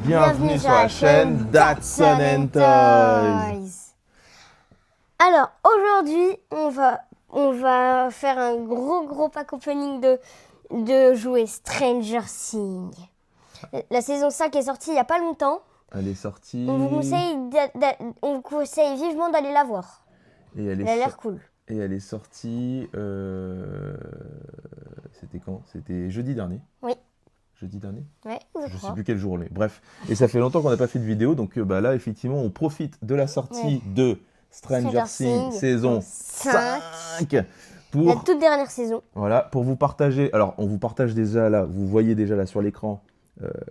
Bienvenue sur la chaîne Datsun Toys. Alors aujourd'hui, on va faire un gros pack opening de jouets Stranger Things. La saison 5 est sortie il n'y a pas longtemps. Elle est sortie. On vous conseille vivement d'aller la voir. Et elle a l'air cool. Et elle est sortie. C'était quand? C'était jeudi dernier. Oui. Jeudi dernier? Ouais, je sais plus quel jour on est. Bref. Et ça fait longtemps qu'on n'a pas fait de vidéo. Donc là, effectivement, on profite de la sortie de Stranger Things saison 5 pour la toute dernière saison. Voilà, pour vous partager. Alors, on vous partage déjà là, vous voyez déjà là sur l'écran,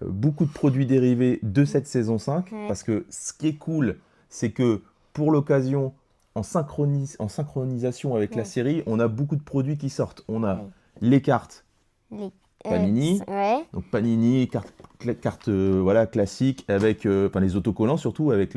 beaucoup de produits dérivés de cette saison 5. Ouais. Parce que ce qui est cool, c'est que pour l'occasion, en synchronisation avec la série, on a beaucoup de produits qui sortent. On a les cartes Panini, donc Panini, carte voilà, classique, avec les autocollants surtout, avec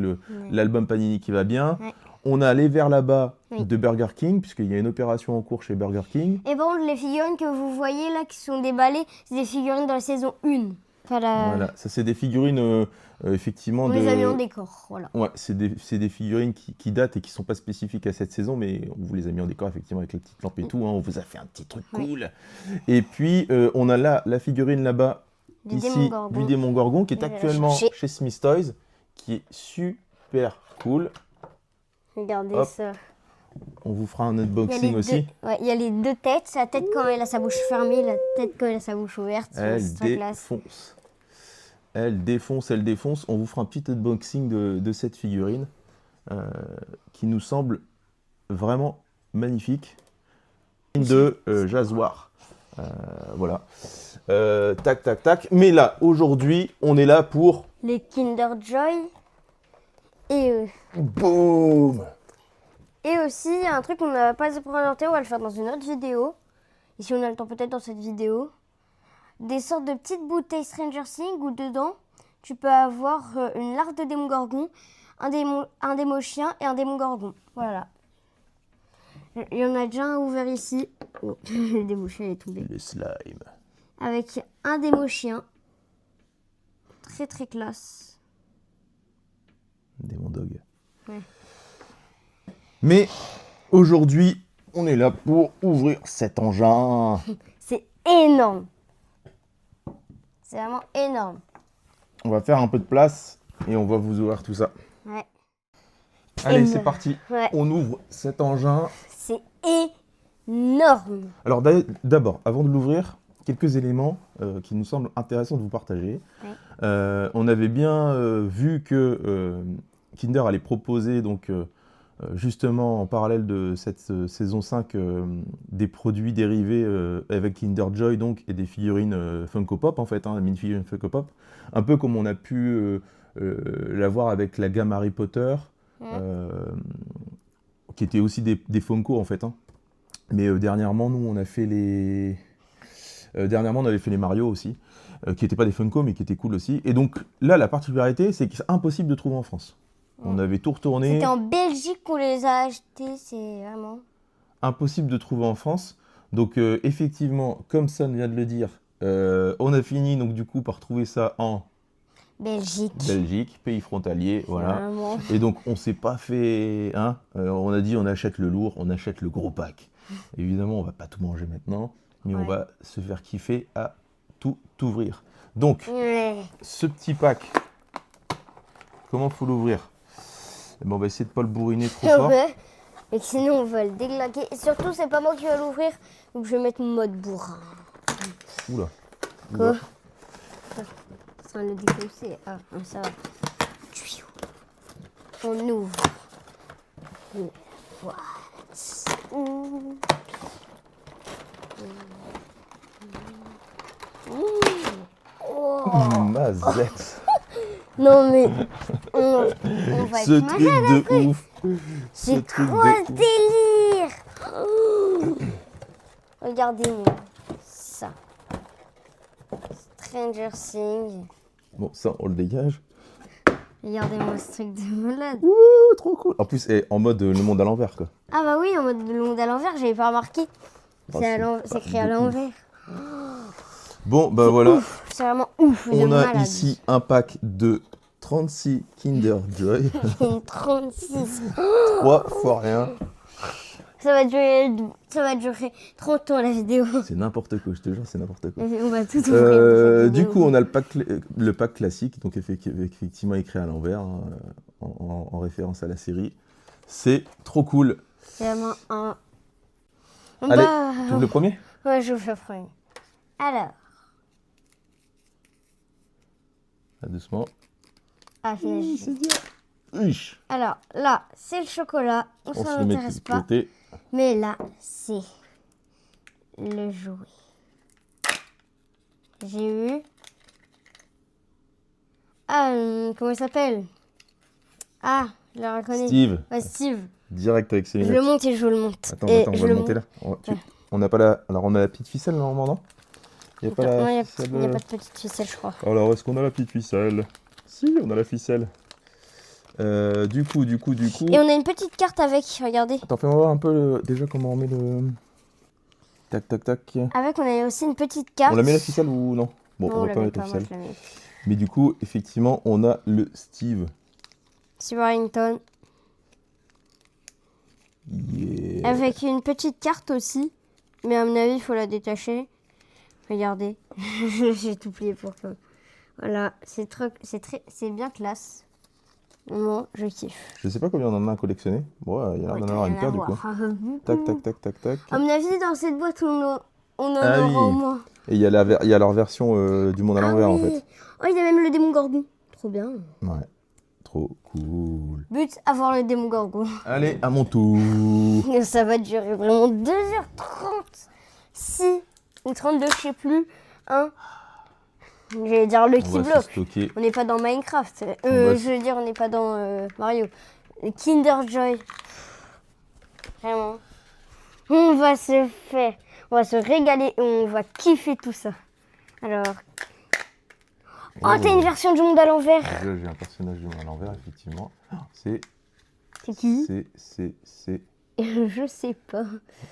l'album Panini qui va bien. Ouais. On a les verres là-bas de Burger King, puisqu'il y a une opération en cours chez Burger King. Et bon, les figurines que vous voyez là, qui sont déballées, c'est des figurines de la saison 1. Voilà, ça c'est des figurines, effectivement... On les a mis en décor, voilà. Ouais, c'est des figurines qui datent et qui ne sont pas spécifiques à cette saison, mais on vous les a mis en décor, effectivement, avec les petites lampes et tout. Hein, on vous a fait un petit truc cool. Et puis, on a là, la figurine là-bas, ici, du démon Gorgon, qui est actuellement chez Smith Toys, qui est super cool. Regardez ça. On vous fera un unboxing aussi. Il y a les deux têtes, la tête quand elle a sa bouche fermée, la tête quand elle a sa bouche ouverte. Elle défonce. Elle défonce. On vous fera un petit unboxing de cette figurine qui nous semble vraiment magnifique. De Jazzwar. Voilà. Tac. Mais là, aujourd'hui, on est là pour... les Kinder Joy. Et boum. Et aussi, un truc qu'on n'a pas présenté, on va le faire dans une autre vidéo. Et si on a le temps, peut-être dans cette vidéo. Des sortes de petites bouteilles Stranger Things où dedans, tu peux avoir une larve de démon gorgon, un démon chien et un démon gorgon. Voilà. Il y en a déjà un ouvert ici. Oh, le démon chien est tombé. Le slime. Avec un démon chien. Très classe. Démon dog. Ouais. Mais aujourd'hui, on est là pour ouvrir cet engin. C'est énorme. C'est vraiment énorme. On va faire un peu de place et on va vous ouvrir tout ça. Ouais. Allez, c'est parti. Ouais. On ouvre cet engin. C'est énorme. Alors d'abord, avant de l'ouvrir, quelques éléments qui nous semblent intéressants de vous partager. Ouais. On avait bien vu que Kinder allait proposer donc justement en parallèle de cette saison 5 des produits dérivés avec Kinder Joy donc et des figurines Funko Pop en fait, des mini-figurines Funko Pop, un peu comme on a pu l'avoir avec la gamme Harry Potter, qui était aussi des Funko en fait. Hein. Mais dernièrement, nous on a fait les... dernièrement on avait fait les Mario aussi, qui n'étaient pas des Funko mais qui étaient cool aussi. Et donc là la particularité c'est que c'est impossible de trouver en France. On avait tout retourné. C'était en Belgique qu'on les a achetés, c'est vraiment... impossible de trouver en France. Donc effectivement, comme Son vient de le dire, on a fini donc du coup par trouver ça en... Belgique, pays frontalier, voilà. Vraiment. Et donc on s'est pas fait... Hein, on a dit on achète le lourd, on achète le gros pack. Évidemment, on va pas tout manger maintenant, mais on va se faire kiffer à tout ouvrir. Donc, ce petit pack, comment faut l'ouvrir? Bon, on va essayer de pas le bourriner trop fort. Mais sinon, on va le déglaquer. Et surtout, c'est pas moi qui vais l'ouvrir. Donc, je vais mettre mon mode bourrin. Oula. Quoi? Sans le défoncer. Ah, ça va. On ouvre. Voilà. Mazette. Non mais on va ce être truc de après. ouf. C'est trop délire. Regardez-moi ça. Stranger Things. Bon, ça, on le dégage. Regardez-moi ce truc de malade. Ouh, trop cool. En plus, en mode le monde à l'envers, quoi. Ah bah oui, en mode le monde à l'envers, j'avais pas remarqué. C'est écrit à l'envers. Bon, bah voilà. Ouf, c'est vraiment ouf. de On a malade. ici un pack de 36 Kinder Joy. 36. 3 fois rien. Ça va durer 30 ans la vidéo. C'est n'importe quoi, je te jure, c'est n'importe quoi. On va tout ouvrir. dans cette Du vidéo. coup, on a le pack classique, donc effectivement écrit à l'envers, hein, en référence à la série. C'est trop cool. C'est vraiment un. Allez, tu ouvres le premier? Ouais, je vous le premier. Alors. Ah, doucement. Ah, c'est Uish. Alors, là, c'est le chocolat. On Ça se le met m'intéresse de pas. côté. Mais là, c'est le jouet. J'ai eu... Ah, comment il s'appelle? Ah, je le reconnais. Steve, Ouais, Steve. direct avec ses Je lunettes. le monte et je le monte. Attends, Et on je va le le monter là. monte. On on n'a pas la... Alors, on a la petite ficelle normalement, non? Il n'y a pas Non, il la n'y ficelle. a pas de petite ficelle, je crois. Alors, est-ce qu'on a la petite ficelle? Si, on a la ficelle. Du coup. Et on a une petite carte avec, regardez. Attends, fais-moi voir un peu déjà comment on met le... Tac. Avec, on a aussi une petite carte. On la met la ficelle ou non? Bon, Non, on va la pas met mettre la moi, ficelle. je la mets. Mais du coup, effectivement, on a le Steve. Steve Harrington. Yeah. Avec une petite carte aussi. Mais à mon avis, il faut la détacher. Regardez. J'ai tout plié pour que... Voilà, c'est bien classe. Moi, je kiffe. Je sais pas combien on en a à collectionner. Bon, il y a l'air d'en avoir une paire du coup. Tac. À mon avis, dans cette boîte, on en Ah aura oui. au moins. Et il y a leur version du monde à l'envers en oui. fait. Oh, il y a même le démon gorgon. Trop bien. Ouais. Trop cool. But, avoir le démon gorgon. Allez, à mon tour. Ça va durer vraiment 2h30. Si, ou 32, je sais plus. Hein. J'allais dire le On va Kiblo. se stocker. On n'est pas dans Minecraft. va Je veux dire, on n'est pas dans Mario. Kinder Joy. Vraiment. On va se faire. On va se régaler et on va kiffer tout ça. Alors. Oh, t'as une version du monde à l'envers. J'ai un personnage du monde à l'envers, effectivement. C'est qui Je sais pas.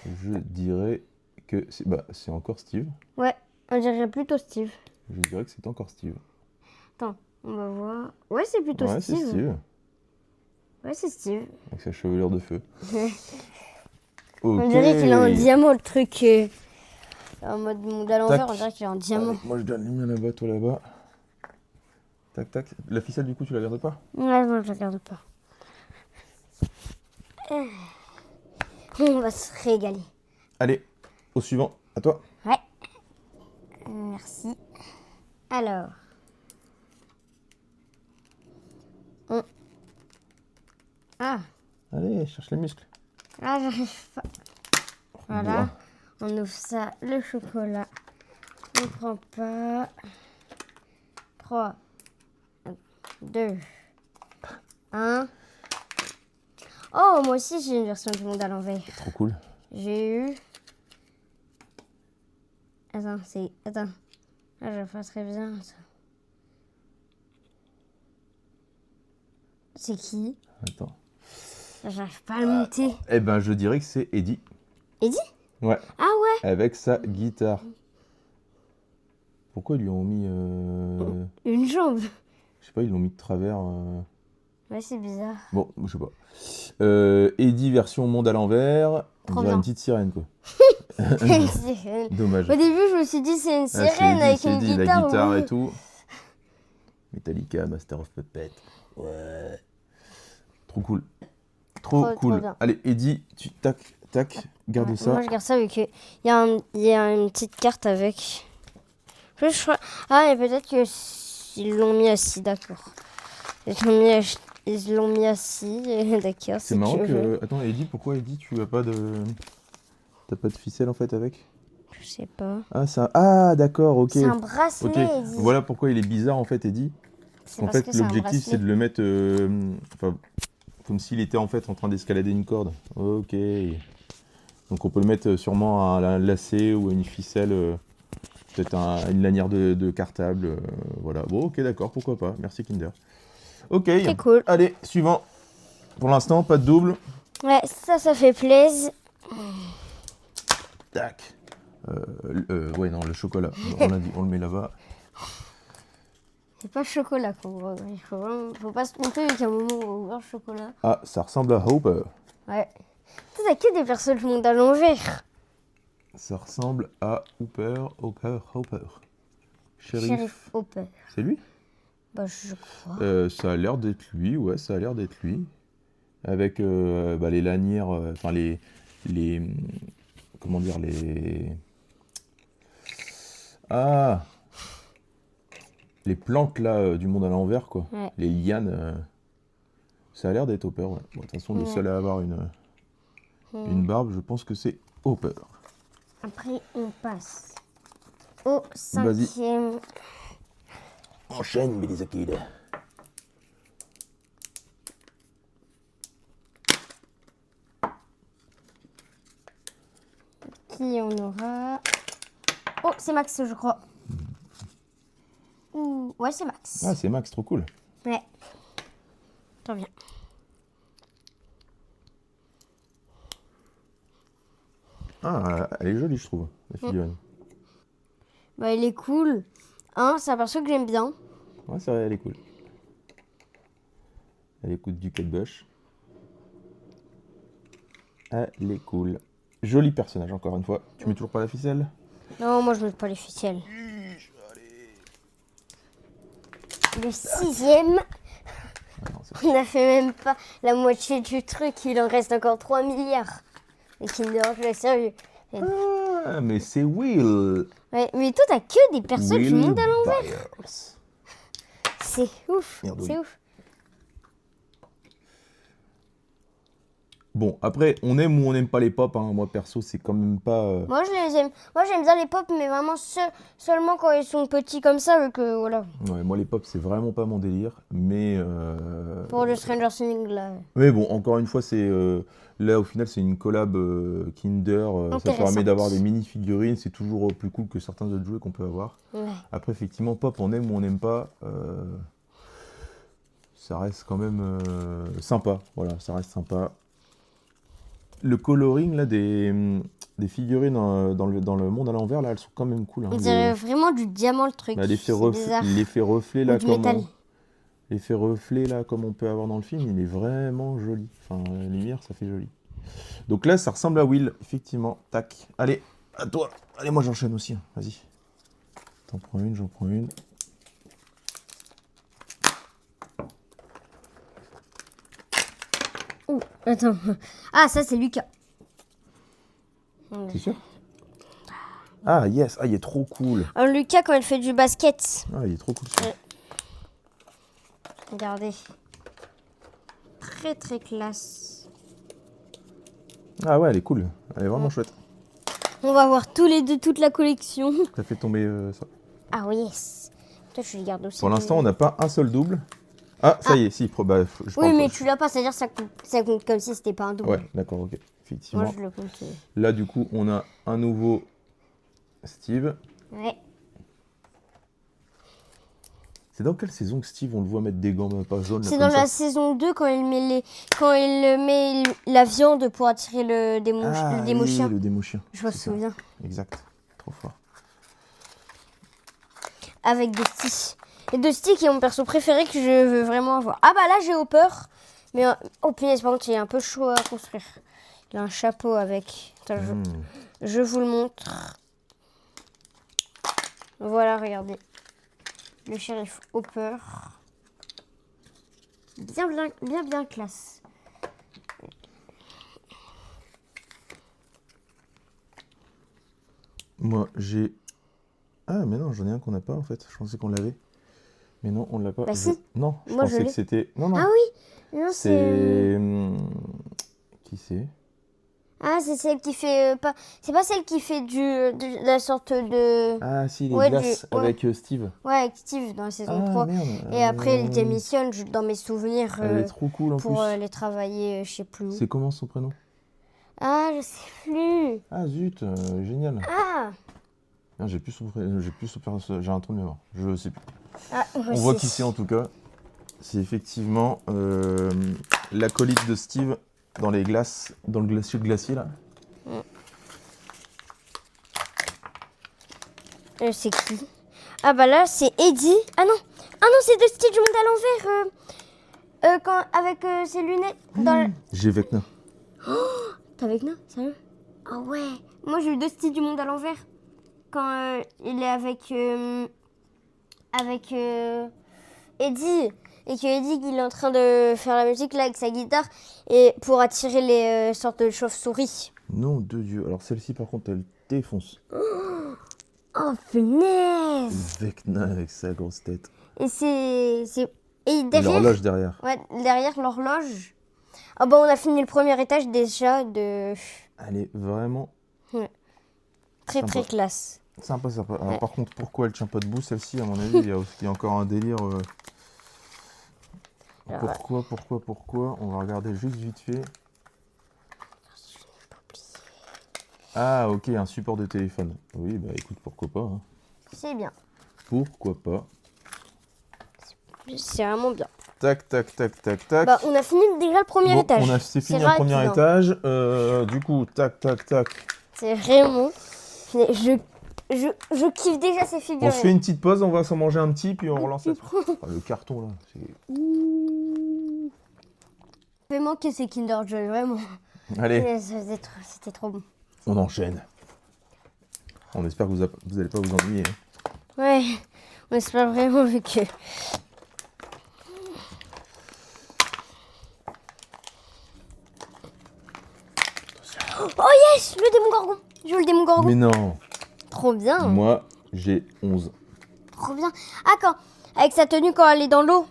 Je dirais que c'est encore Steve. Ouais, on dirait plutôt Steve. Je dirais que c'est encore Steve. Attends, on va voir. Ouais, c'est plutôt Ouais, Steve. c'est Steve. Ouais, c'est Steve. Avec sa chevelure de feu. On dirait qu'il a un diamant, le truc. En mode monde à l'envers, Tac. on dirait qu'il a un diamant. Allez, moi je donne les miens là-bas, toi là-bas. Tac. La ficelle du coup, tu la gardes pas? Ouais, non, je la regarde pas. On va se régaler. Allez, au suivant, à toi. Ouais. Merci. Alors. Ah, Allez, cherche les muscles. là, j'arrive pas. Voilà. On ouvre ça, le chocolat. On prend pas. 3, 2, 1. Oh, moi aussi j'ai une version du monde à l'envers. Trop cool. J'ai eu. Attends. Là, je passerai bien. Ça. C'est qui? Attends. Là, j'arrive pas à le monter. Eh ben, je dirais que c'est Eddie. Eddie? Ouais. Ah ouais? Avec sa guitare. Pourquoi ils lui ont mis... Une jambe. Je sais pas, ils l'ont mis de travers. Ouais, c'est bizarre. Bon, je sais pas. Eddie version monde à l'envers. On Trop dirait bien. une petite sirène, quoi. Une sirène. Dommage. Au début, je me suis dit c'est une Ah, c'est sirène Eddie, avec c'est une Eddie, guitare. la guitare oui. et tout. Metallica, Master of Puppets. Ouais. Trop cool. Trop cool. bien. Allez, Eddie, tu tac, garde Ouais, ça. Moi, je garde ça vu qu'il y a une petite carte avec. Je crois... Ah, et peut-être qu'ils l'ont mis assis, d'accord. Ils l'ont mis assis, d'accord. C'est marrant que... Attends, Eddie, pourquoi Eddie, tu as pas de... T'as pas de ficelle en fait avec? Je sais pas. Ah, ah d'accord, ok. C'est un bracelet, Ok, Eddie. voilà pourquoi il est bizarre en fait, Eddie. C'est En parce fait, que c'est un l'objectif c'est bracelet. de le mettre enfin, comme s'il était en fait en train d'escalader une corde. Ok. Donc on peut le mettre sûrement à un lacet ou à une ficelle, peut-être une lanière de cartable. Voilà. Bon, ok, d'accord, pourquoi pas. Merci Kinder. Ok. C'est cool. Allez, suivant. Pour l'instant, pas de double. Ouais, ça fait plaisir. Tac. Ouais, non, le chocolat. On l'a dit, on le met là-bas. C'est pas le chocolat qu'on voit. Faut pas se tromper qu'à un moment on va voir le chocolat. Ah, ça ressemble à Hopper. Ouais. T'as que des personnes du monde à l'envers. Ça ressemble à Hopper. Sheriff Hopper. C'est lui? Bah, je crois. Ça a l'air d'être lui, ouais, ça a l'air d'être lui. Avec les lanières, enfin les, comment dire, Ah, les plantes là du monde à l'envers, quoi. Ouais. Les lianes, ça a l'air d'être Hopper, ouais. Bon, de toute façon, le seul à avoir une barbe, je pense que c'est Hopper. Après, on passe au 5e. Enchaîne, Billy the Kid. Qui on aura? Oh, c'est Max, je crois. Ouais, c'est Max. Ah, c'est Max, trop cool. Ouais. Très bien. Ah, elle est jolie, je trouve, la figurine. Bah, il est cool. C'est un perso que j'aime bien. Ouais, c'est vrai, elle est cool. Elle écoute du Kate Bush. Elle est cool. Joli personnage, encore une fois. Tu mets toujours pas la ficelle? Non, moi je mets pas les ficelles. Le 6e. Ah non, On n'a fait même pas la moitié du truc. Il en reste encore 3 milliards. Et Kinder, je sérieux. Ah, mais c'est Will. Ouais, mais toi, t'as que des personnes du monde à l'envers. Byers. C'est ouf. Merde, oui. C'est ouf. Bon, après, on aime ou on n'aime pas les pop. Hein. Moi, perso, c'est quand même pas... Moi, je les aime. Moi, j'aime bien les pop, mais vraiment seulement quand ils sont petits comme ça. Vu que, voilà. Ouais, moi, les pop, c'est vraiment pas mon délire. Mais... Pour le Stranger Things, là. Mais bon, encore une fois, c'est... Là, au final, c'est une collab Kinder. Ça permet d'avoir des mini-figurines. C'est toujours plus cool que certains autres jouets qu'on peut avoir. Ouais. Après, effectivement, pop, on aime ou on n'aime pas. Ça reste quand même sympa. Voilà, ça reste sympa. Le coloring là, des figurines dans le monde à l'envers, là, elles sont quand même cool. Hein, On dirait vraiment du diamant, le truc. bah, C'est bizarre. l'effet reflet, là, Ou du métal. l'effet reflet, là, comme on peut avoir dans le film, il est vraiment joli. Enfin, la lumière, ça fait joli. Donc là, ça ressemble à Will, effectivement. Tac. Allez, à toi. Allez, moi, j'enchaîne aussi. Hein. Vas-y. T'en prends une, j'en prends une. Ouh, attends. Ah, ça, c'est Lucas. T'es sûr? Ah, yes. Ah, il est trop cool. Alors, Lucas, quand il fait du basket. Ah, il est trop cool, ça. Regardez. Très, très classe. Ah ouais, elle est cool. Elle est vraiment chouette. On va voir tous les deux toute la collection. T'as fait tomber ça. Ah oui, yes. Toi, je les garde aussi. Pour l'instant, on n'a pas un seul double. Ah, ça y est, si. Bah, je Oui, pense mais pas. tu l'as pas, c'est-à-dire ça compte comme si c'était pas un double. Ouais, d'accord, ok. Effectivement. Moi, je le compte. Là, du coup, on a un nouveau Steve. Ouais. C'est dans quelle saison que Steve, on le voit mettre des gants pas jaunes là, C'est comme dans ça la saison 2 quand il met la viande pour attirer le Ah, démo-chien. oui, le démo-chien. Je me C'est ça. souviens. Exact. Trop fort. Avec Dusty. Et Dusty qui est mon perso préféré que je veux vraiment avoir. Ah bah là j'ai Hopper. Mais oh punaise, par contre il est un peu chaud à construire. Il a un chapeau avec. Attends, je vous le montre. Voilà, regardez. Le shérif Hopper. Bien classe. Moi, j'ai... Ah, mais non, j'en ai un qu'on n'a pas, en fait. Je pensais qu'on l'avait. Mais non, on l'a pas. Bah si. Non, je Moi, je pensais l'ai. que c'était... Non, non. Ah oui. Non, c'est... Qui c'est? Ah, c'est celle qui fait pas. C'est pas celle qui fait de la sorte de. Ah, si, les Ouais, glaces ouais. avec Steve. Ouais, avec Steve dans la saison Ah, 3. merde. Et après, il démissionne dans mes souvenirs Elle est trop cool, en pour plus. les travailler, je sais plus où. C'est comment son prénom? Ah, je sais plus. Ah, zut, génial. Ah, Ah, j'ai un trou de mémoire. Je sais plus. ah On voit qui c'est en tout cas. C'est effectivement l'acolyte de Steve dans les glaces, dans le glacier là. C'est qui? Ah bah là, c'est Eddie. Ah non, c'est Dusty du monde à l'envers. Avec ses lunettes. J'ai Vecna. T'as Vecna? Sérieux? Ah ouais. Moi, j'ai eu Dusty du monde à l'envers. Quand il est avec Eddie. Et que Eddie, il est en train de faire la musique là avec sa guitare. Et pour attirer les sortes de chauves-souris. Nom de Dieu. Alors celle-ci, par contre, elle défonce. Oh, punaise! Vecna avec sa grosse tête. Et et derrière. L'horloge derrière. Ouais, derrière l'horloge. Ah bah, on a fini le premier étage déjà de. Elle est vraiment Très sympa. très classe. Sympa. Alors, par contre, pourquoi elle tient pas debout celle-ci? À mon avis, il y a encore un délire. Pourquoi? On va regarder juste vite fait. Ah, ok, un support de téléphone. Oui, bah écoute, pourquoi pas. Hein. C'est bien. Pourquoi pas? C'est vraiment bien. Tac. Bah, on a fini déjà le premier étage. C'est fini le premier étage. Du coup, tac. C'est vraiment. Je kiffe déjà ces figurines. On se fait une petite pause, on va s'en manger un petit, puis on relance la suite. Ah, le carton là. Je vais manquer ces Kinder Joy, vraiment. Allez, C'était trop bon. on enchaîne. On espère que vous n'allez pas vous ennuyer. Hein. Ouais, on espère vraiment vu que. Oh yes, le démon gorgon. Je veux le démon gorgon. Mais non. Trop bien. Moi, j'ai 11. Trop bien. Ah, avec sa tenue quand elle est dans l'eau.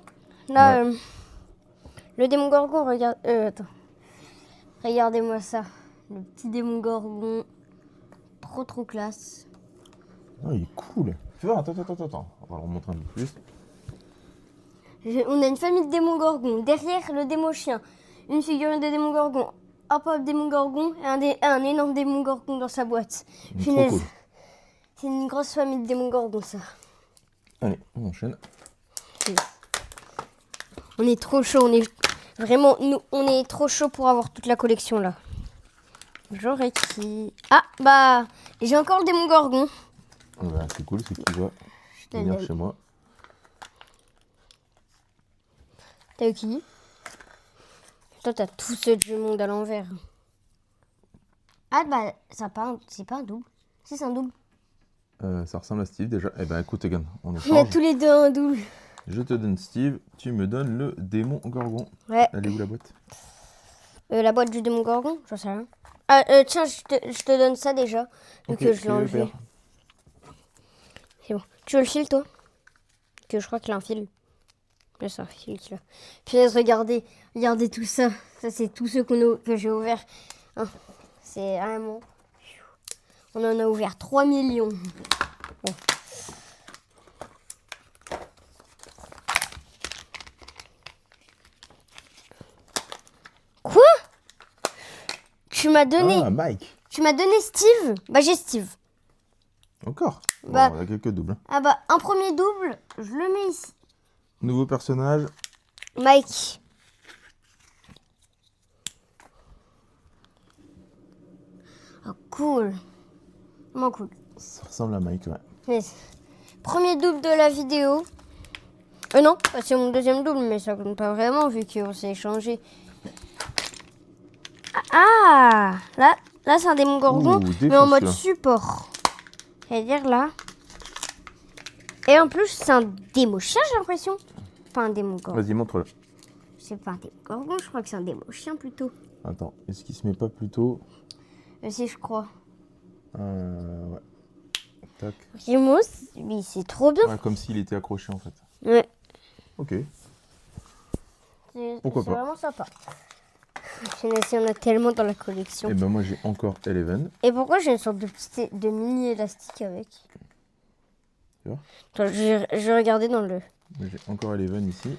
Là, Ouais. le démon gorgon, regarde. Attends. Regardez-moi ça. Le petit démon gorgon. Trop classe. Ah, il est cool. Fais voir, attends. On va le remontrer un peu plus. On a une famille de démons gorgons. Derrière, le démon chien. Une figurine de démon gorgon. Un pop démon gorgon et un énorme démon gorgon dans sa boîte. Trop cool. C'est une grosse famille de démons gorgons, ça. Allez, on enchaîne. On est trop chaud. On est trop chaud pour avoir toute la collection, là. J'aurais qui... Ah, bah, j'ai encore le démon gorgon. Bah, c'est cool, c'est qui va venir chez moi. T'as eu qui? Toi, t'as tout ce du monde à l'envers. Ah, bah, c'est pas un double. Si, c'est un double. Ça ressemble à Steve déjà. Eh ben écoute, Egan, on est On a charge. tous les deux un double. Je te donne Steve, tu me donnes le démon gorgon. Ouais. Elle est où la boîte? La boîte du démon gorgon, j'en sais rien. Ah, tiens, je te donne ça déjà, vu Ok, que je l'ai enlevé. super. C'est bon. Tu veux le fil, toi? Que je crois qu'il a un fil. Ouais, c'est un fil qu'il a. Puis regardez tout ça. Ça, c'est tout ce que j'ai ouvert. Hein, c'est vraiment... On en a ouvert 3 millions. Bon. Quoi? Tu m'as donné... Ah, Mike. Tu m'as donné Steve? Bah, j'ai Steve. Encore? Bah. Bon, on a quelques doubles. Ah bah, un premier double, je le mets ici. Nouveau personnage. Mike. Oh, cool. Vraiment cool. Ça ressemble à Mike, ouais. Yes. Premier double de la vidéo. Non, c'est mon deuxième double, mais ça compte pas vraiment vu qu'on s'est échangé. Ah, là c'est un démon gorgon, Ouh, mais en défonce, mode là. support. C'est-à-dire là. Et en plus, c'est un démon chien, j'ai l'impression. Pas un démon gorgon. Vas-y, montre-le. C'est pas un démon gorgon, je crois que c'est un démon chien plutôt. Attends, est-ce qu'il se met pas plutôt... Si, je crois. Ouais. Tac. Vraiment, oui, c'est trop bien. Ouais, comme s'il était accroché en fait. Ouais. Ok. C'est Pourquoi pas. vraiment sympa. Il y en a tellement dans la collection. Et ben moi j'ai encore Eleven. Et pourquoi j'ai une sorte de mini élastique avec? Tu vois? Attends, je regardais dans le... J'ai encore Eleven ici.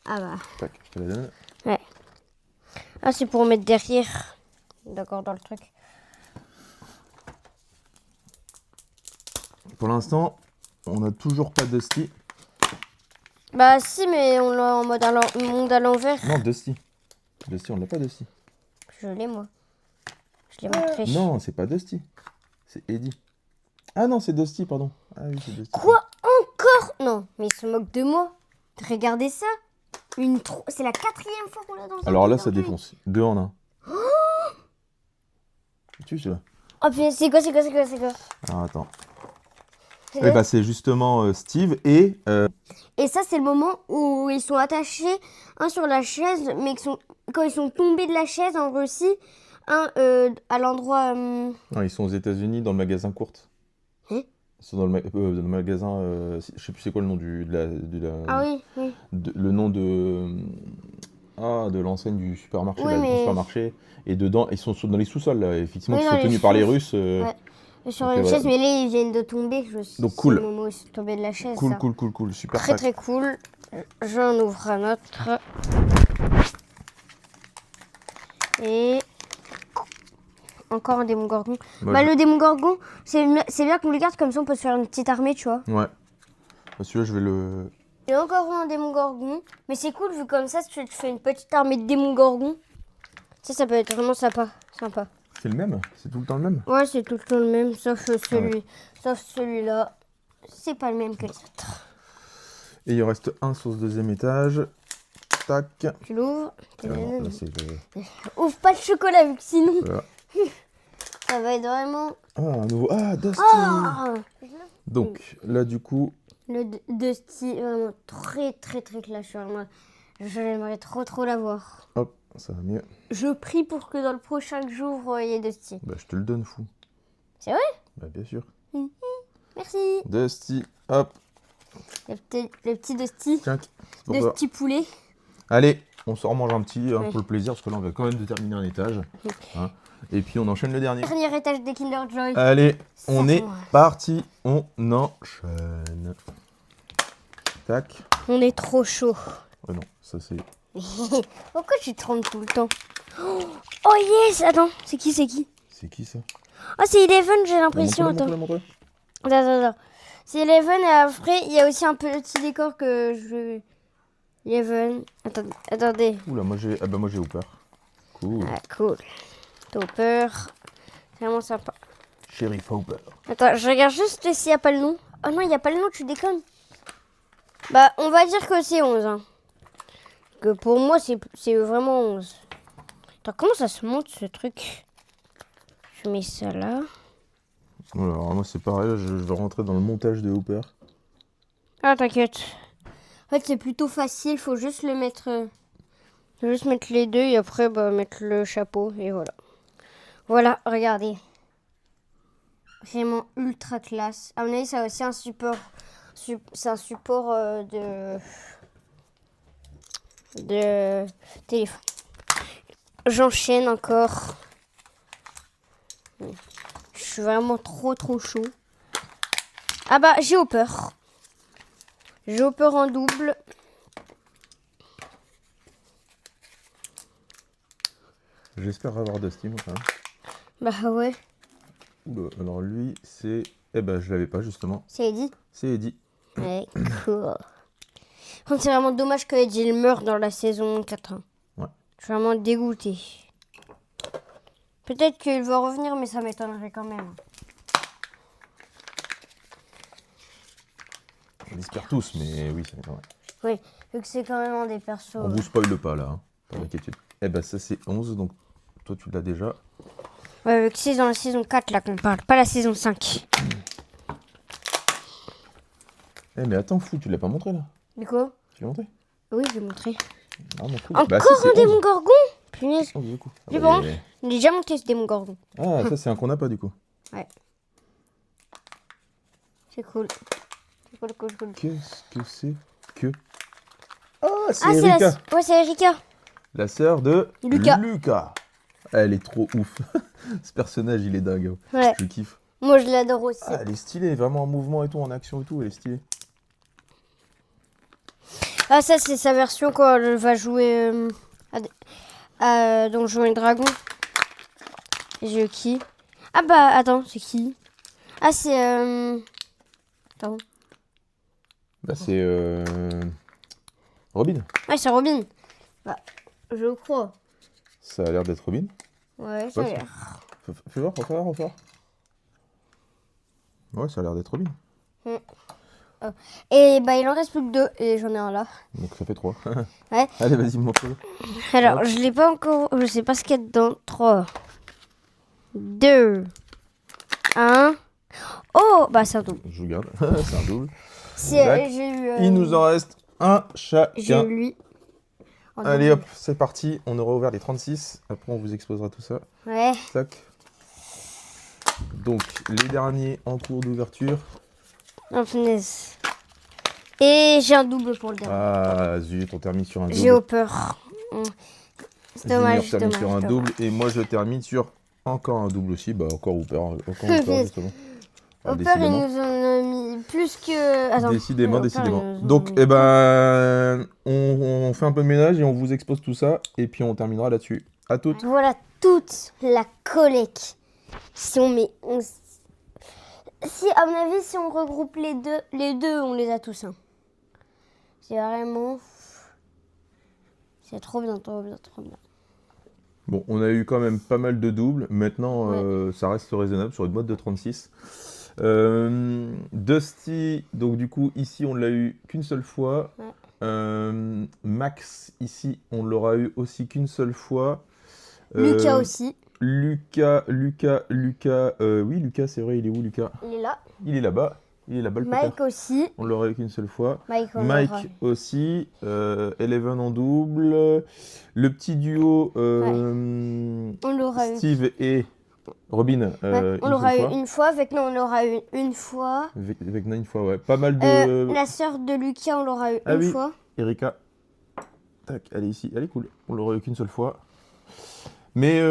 Ah bah. Tac, je te la donne. Ouais. Ah, c'est pour mettre derrière. D'accord, dans le truc. Pour l'instant, on n'a toujours pas Dusty. Bah si, mais on l'a en mode monde à l'envers. Non, Dusty. Dusty, on l'a pas Dusty. Je l'ai, moi. Je l'ai montré. Non, c'est pas Dusty. C'est Eddie. Ah non, c'est Dusty, pardon. Ah oui, c'est Dusty. Quoi? Encore? Non, mais il se moque de moi. Regardez ça. C'est la 4e fois qu'on l'a dans un Alors là, Kinder ça Joy. défonce. 2 en 1. Tu sais. Oh putain, c'est quoi? Alors attends. C'est Eh quoi bah, c'est justement Steve et... Et ça, c'est le moment où ils sont attachés, un sur la chaise, mais quand ils sont tombés de la chaise en Russie, un à l'endroit... non, ils sont aux États-Unis dans le magasin Courte. Hein? Ils sont dans le magasin... je sais plus c'est quoi le nom Ah oui, oui. le nom de l'enseigne du supermarché, Oui, là, le mais- supermarché. Et dedans, ils sont dans les sous-sols, là, effectivement, Oui, qui dans sont les tenus par les sous- Russes. Ouais. Sur donc, une voilà. chaise, mais là, ils viennent de tomber. Donc, C'est cool. le moment où ils sont tombés de la chaise, Cool, ça. cool, super Très, pack. très cool. J'en ouvre un autre. Et... Encore un démon gorgon. Moi, Bah, le démon gorgon, c'est bien qu'on le garde, comme ça on peut se faire une petite armée, tu vois. Ouais. Bah, celui-là, je vais le... Et encore un démon gorgon. Mais c'est cool, vu comme ça, si tu te fais une petite armée de démons gorgons. Ça peut être vraiment sympa. C'est le même? C'est tout le temps le même? Ouais, c'est tout le temps le même, sauf celui-là. C'est pas le même que les autres. Et il en reste un sur ce deuxième étage. Tac. Tu l'ouvres. Alors, là, c'est Ouvre pas le chocolat, vu que sinon, voilà. ça va être vraiment... Ah, un nouveau... Ah, Dusty. Ah Donc, là, du coup... Le Dusty, vraiment très, très, très clash. Vraiment. J'aimerais trop l'avoir. Hop, ça va mieux. Je prie pour que dans le prochain que j'ouvre, il y ait Dusty. Bah, je te le donne, fou. C'est vrai? Bah, bien sûr. Merci. Dusty, hop. Le petit Dusty. Tiens, c'est pour toi. Dusty poulet. Allez, on se remange un petit Ouais. pour le plaisir, parce que là, on va quand même de terminer un étage. Hein. Et puis, on enchaîne le dernier. Dernier étage des Kinder Joy. Allez, on Ça est va. parti. On enchaîne. Tac. On est trop chaud. Oh non, ça c'est... Pourquoi tu trembles tout le temps? Oh yes! Attends, c'est qui? C'est qui ça? Oh, c'est Eleven, j'ai l'impression. Montre-le, Attends. montre-le. Attends. C'est Eleven et après, il y a aussi un petit décor que je... Eleven. Attendez. Oula, moi j'ai Hooper. Cool. Ah, cool. Topper. C'est vraiment sympa. Sheriff Hooper. Attends, je regarde juste s'il n'y a pas le nom. Oh non, il n'y a pas le nom, tu déconnes. Bah, on va dire que c'est 11. Hein. Que pour moi, c'est vraiment 11. Attends, comment ça se monte ce truc? Je mets ça là. Voilà, alors moi c'est pareil, là, je vais rentrer dans le montage de Hooper. Ah, t'inquiète. En fait, c'est plutôt facile, faut juste le mettre... faut juste mettre les deux et après, bah, mettre le chapeau et voilà. Voilà, regardez. Vraiment ultra classe. À mon avis, ça a aussi un support... c'est un support de téléphone. J'enchaîne encore. Je suis vraiment trop chaud. Ah bah, j'ai Hopper. J'ai Hopper en double. J'espère avoir Dusty, moi, quand même. Bah ouais, Oula, alors lui, c'est... Eh ben, je l'avais pas, justement. c'est Eddie. C'est Eddie. Ouais, cool. Par contre, c'est vraiment dommage que Eddie il meurt dans la saison 4. Hein. Ouais. Je suis vraiment dégoûtée. Peut-être qu'il va revenir, mais ça m'étonnerait quand même. On l'espère tous, mais oui, ça m'étonnerait. Oui, vu que c'est quand même un des persos. On vous spoile pas, là, hein. Pas d'inquiétude. Eh ben, ça c'est 11, donc toi tu l'as déjà. Ouais, vu que c'est dans la saison 4 là qu'on parle, pas la saison 5. Eh mais attends, fou, tu l'as pas montré, là? Du coup? Tu l'as montré? Oui, je vais montrer. Ah, mon fou. Encore Bah, si, c'est un 11. démon gorgon? Punaise. 11, du coup. C'est bah, bon. J'ai déjà monté ce démon gorgon. Ah, ça c'est un qu'on n'a pas, du coup. Ouais. C'est cool. C'est cool. Qu'est-ce que c'est que... Ah, c'est Ah, Erika, ouais, c'est Erika. la sœur de Lucas. Elle est trop ouf. Ce personnage, il est dingue. Ouais. Je kiffe. Moi, je l'adore aussi. Ah, elle est stylée, vraiment en mouvement et tout, en action et tout, elle est stylée. Ah, ça, c'est sa version quand elle va jouer à Donjons et Dragons. J'ai qui? Ah bah, attends, c'est qui? Ah, c'est... Attends. Bah, c'est Robin. Ah, c'est Robin. Bah, je crois. Ça a l'air d'être Robin. Ouais, ça a Ouais, l'air. Fais voir, refaire. Ouais, ça a l'air d'être bien. Et bah il en reste plus que 2 et j'en ai un là. Donc ça fait 3. Ouais. Allez, vas-y, montre-le. Alors Hop. je l'ai pas encore, je sais pas ce qu'il y a dedans. 3, 2, 1. Oh bah c'est un double. Je vous garde. C'est un double. Tac. J'ai eu. Il nous en reste un J'ai chacun. eu lui. En Allez double. hop, c'est parti. On aura ouvert les 36. Après, on vous exposera tout ça. Ouais. Tac. Donc, les derniers en cours d'ouverture. Oh, punaise. Et j'ai un double pour le dernier. Ah, zut, on termine sur un double. J'ai peur. C'est Junior dommage, termine sur un dommage. double. Et moi, je termine sur encore un double aussi. Bah, encore Hooper. Encore Hooper, justement. Ah, Hopper, il décidément. nous en a mis plus que. Attends. Décidément, Hopper, décidément. il nous en Donc, a mis- eh ben, on fait un peu de ménage et on vous expose tout ça. Et puis, on terminera là-dessus. À toutes. Voilà toute la collecte. Si on met. Si, à mon avis, si on regroupe les deux, on les a tous. Hein. C'est vraiment. C'est trop bien, trop bien, trop bien. Bon, on a eu quand même pas mal de doubles. Maintenant, ça reste raisonnable sur une boîte de 36. Dusty, donc du coup, ici, on l'a eu qu'une seule fois. Ouais. Max, ici, on l'aura eu aussi qu'une seule fois. Lucas aussi. Lucas, oui, Lucas, c'est vrai, il est où, Lucas? Il est là. Il est là-bas. Il est là-bas, le Mike pétard. aussi. On l'aura eu qu'une seule fois. Mike Mike aussi, Eleven en double, le petit duo On l'aura eu. Steve et Robin, On l'aura eu une fois. Avec nous, on l'aura eu une fois. avec Nine fois, ouais. Pas mal de... La sœur de Lucas, on l'aura eu Ah une oui. fois. Erika, tac, elle est ici, elle est cool. On l'aura eu qu'une seule fois. Mais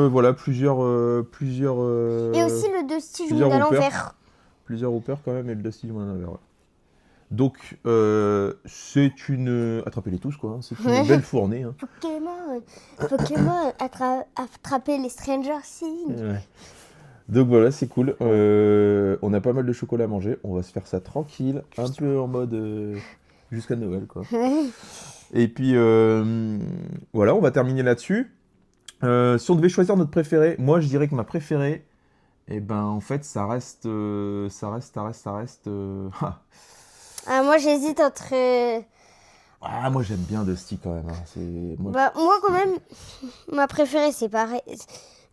voilà, plusieurs... Et aussi le Dusty du plusieurs monde à Hoopers. l'envers. Plusieurs Hoopers quand même, et le Dusty du monde à l'envers, ouais. Donc, c'est une... Attrapez-les tous, quoi. Hein. C'est une belle fournée. Hein. Pokémon, attraper les Stranger Things. Ouais. Donc voilà, c'est cool. On a pas mal de chocolat à manger. On va se faire ça tranquille, un peu en mode jusqu'à Noël, quoi. Et puis voilà, on va terminer là-dessus. Si on devait choisir notre préféré, moi je dirais que ma préférée, eh ben en fait ça reste, Ah, moi j'hésite entre. Ah, moi j'aime bien Dusty quand même. Hein. C'est moi. Bah, moi quand même, ma préférée c'est pareil.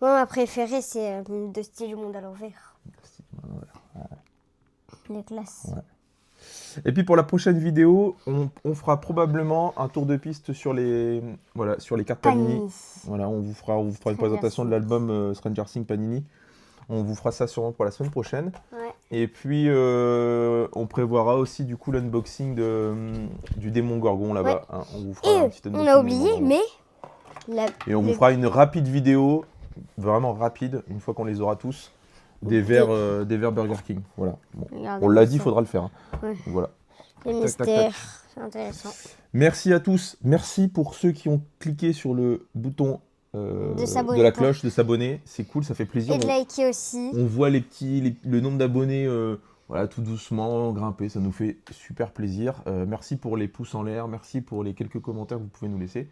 Moi ma préférée c'est Dusty du monde à l'envers. Dusty du monde à l'envers. Les classes. Ouais. Et puis pour la prochaine vidéo, on fera probablement un tour de piste sur les, voilà, sur les cartes Panini. Voilà, on vous fera une présentation de l'album Stranger Things Panini. On vous fera ça sûrement pour la semaine prochaine. Ouais. Et puis on prévoira aussi du coup l'unboxing du démon Gorgon là-bas. Ouais. Hein, on vous fera un petit Et unboxing on a du démon oublié, Gorgon. mais Et on vous fera une rapide vidéo, vraiment rapide, une fois qu'on les aura tous, des verres Burger King. Voilà. Bon. regardez On l'a dit, il ça. faudra le faire. Hein. Ouais. Voilà. Les Tac, tac, mystères, tac. c'est intéressant. Merci à tous. Merci pour ceux qui ont cliqué sur le bouton s'abonner, de la cloche, de s'abonner. C'est cool, ça fait plaisir. Et de liker aussi. On voit le nombre d'abonnés voilà, tout doucement grimper. Ça nous fait super plaisir. Merci pour les pouces en l'air. Merci pour les quelques commentaires que vous pouvez nous laisser.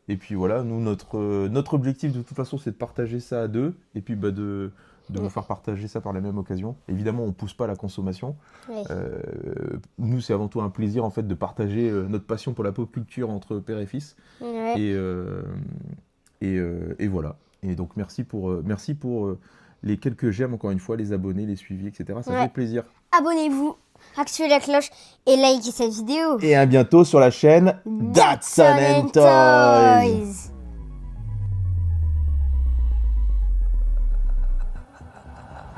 Et puis voilà, nous, notre objectif de toute façon, c'est de partager ça à deux. Et puis bah, de vous faire partager ça par la même occasion. Évidemment, on ne pousse pas la consommation. Oui. Nous, c'est avant tout un plaisir en fait de partager notre passion pour la pop culture entre père et fils. Ouais. Et voilà. Et donc merci pour les quelques j'aime, encore une fois, les abonnés, les suivis, etc. Ça fait plaisir. Abonnez-vous, activez la cloche et likez cette vidéo. Et à bientôt sur la chaîne Datsun and Toys.